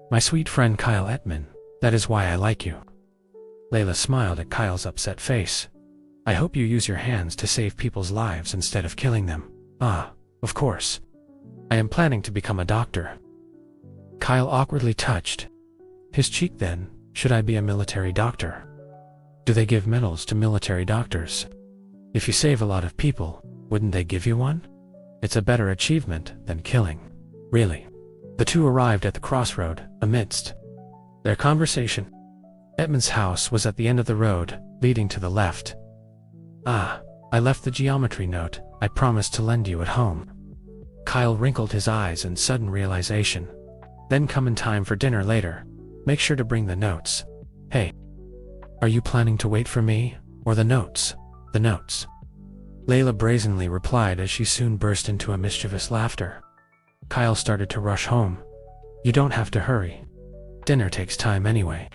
My sweet friend Kyle Ettman, that is why I like you. Layla smiled at Kyle's upset face. I hope you use your hands to save people's lives instead of killing them. Ah, of course. I am planning to become a doctor. Kyle awkwardly touched his cheek then. Should I be a military doctor? Do they give medals to military doctors? If you save a lot of people, wouldn't they give you one? It's a better achievement than killing. Really. The two arrived at the crossroad, amidst their conversation. Ettman's house was at the end of the road, leading to the left. Ah, I left the geometry note I promised to lend you at home. Kyle wrinkled his eyes in sudden realization. Then come in time for dinner later. Make sure to bring the notes. Hey. Are you planning to wait for me, or the notes? The notes. Layla brazenly replied as she soon burst into a mischievous laughter. Kyle started to rush home. You don't have to hurry. Dinner takes time anyway.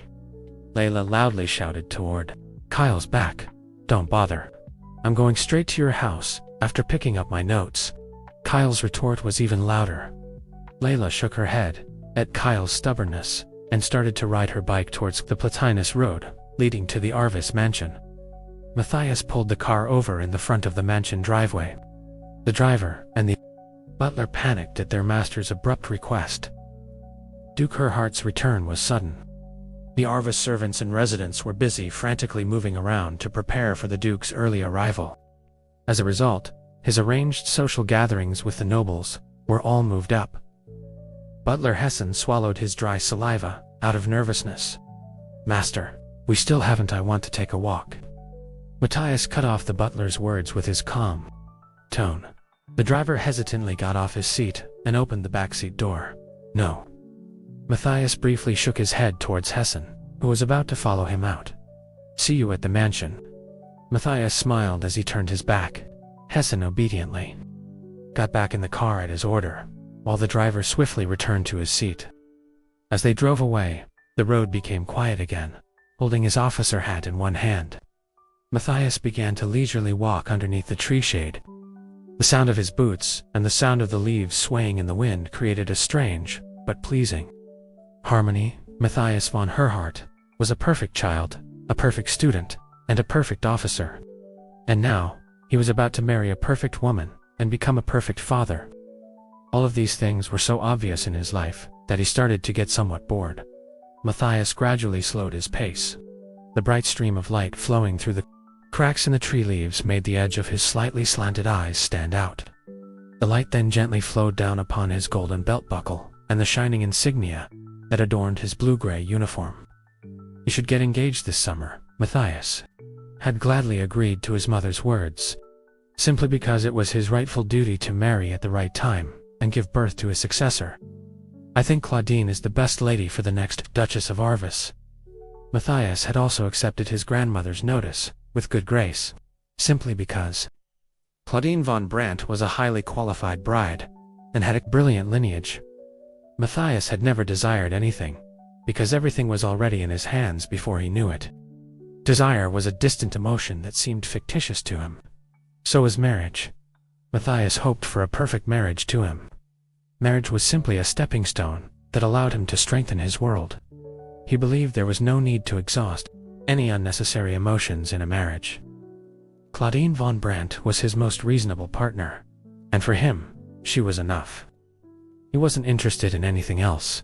Layla loudly shouted toward Kyle's back. Don't bother. I'm going straight to your house, after picking up my notes. Kyle's retort was even louder. Layla shook her head at Kyle's stubbornness, and started to ride her bike towards the Plotinus road, leading to the Arvis mansion. Matthias pulled the car over in the front of the mansion driveway. The driver and the butler panicked at their master's abrupt request. Duke Herhart's return was sudden. The Arvis servants and residents were busy frantically moving around to prepare for the Duke's early arrival. As a result, his arranged social gatherings with the nobles were all moved up. Butler Hessen swallowed his dry saliva out of nervousness. Master, we still haven't. I want to take a walk. Matthias cut off the butler's words with his calm tone. The driver hesitantly got off his seat and opened the backseat door. No. Matthias briefly shook his head towards Hessen, who was about to follow him out. See you at the mansion. Matthias smiled as he turned his back. Hessen obediently got back in the car at his order, while the driver swiftly returned to his seat. As they drove away, the road became quiet again, holding his officer hat in one hand. Matthias began to leisurely walk underneath the tree shade. The sound of his boots and the sound of the leaves swaying in the wind created a strange, but pleasing harmony. Matthias von Herhart was a perfect child, a perfect student, and a perfect officer. And now, he was about to marry a perfect woman and become a perfect father. All of these things were so obvious in his life that he started to get somewhat bored. Matthias gradually slowed his pace. The bright stream of light flowing through the cracks in the tree leaves made the edge of his slightly slanted eyes stand out. The light then gently flowed down upon his golden belt buckle and the shining insignia that adorned his blue-gray uniform. He should get engaged this summer. Matthias had gladly agreed to his mother's words, simply because it was his rightful duty to marry at the right time and give birth to a successor. I think Claudine is the best lady for the next Duchess of Arvis. Matthias had also accepted his grandmother's notice with good grace, simply because Claudine von Brandt was a highly qualified bride and had a brilliant lineage. Matthias had never desired anything, because everything was already in his hands before he knew it. Desire was a distant emotion that seemed fictitious to him. So was marriage. Matthias hoped for a perfect marriage to him. Marriage was simply a stepping stone that allowed him to strengthen his world. He believed there was no need to exhaust any unnecessary emotions in a marriage. Claudine von Brandt was his most reasonable partner, and for him, she was enough. He wasn't interested in anything else.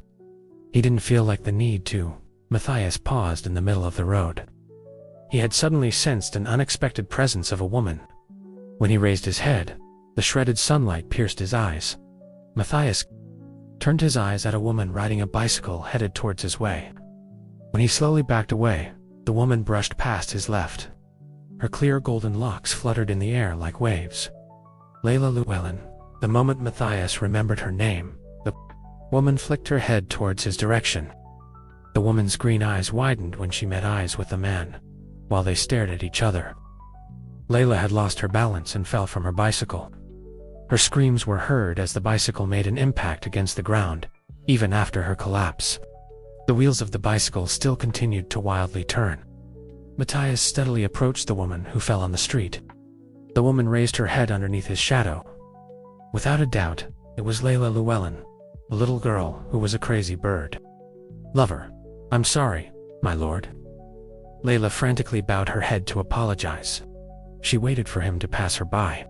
He didn't feel like the need to. Matthias paused in the middle of the road. He had suddenly sensed an unexpected presence of a woman. When he raised his head, the shredded sunlight pierced his eyes. Matthias turned his eyes at a woman riding a bicycle headed towards his way. When he slowly backed away, the woman brushed past his left. Her clear golden locks fluttered in the air like waves. Layla Llewellyn. The moment Matthias remembered her name, the woman flicked her head towards his direction. The woman's green eyes widened when she met eyes with the man, while they stared at each other. Layla had lost her balance and fell from her bicycle. Her screams were heard as the bicycle made an impact against the ground, even after her collapse. The wheels of the bicycle still continued to wildly turn. Matthias steadily approached the woman who fell on the street. The woman raised her head underneath his shadow. Without a doubt, it was Layla Llewellyn. a little girl who was a crazy bird. Lover. I'm sorry, my lord. Layla frantically bowed her head to apologize. She waited for him to pass her by.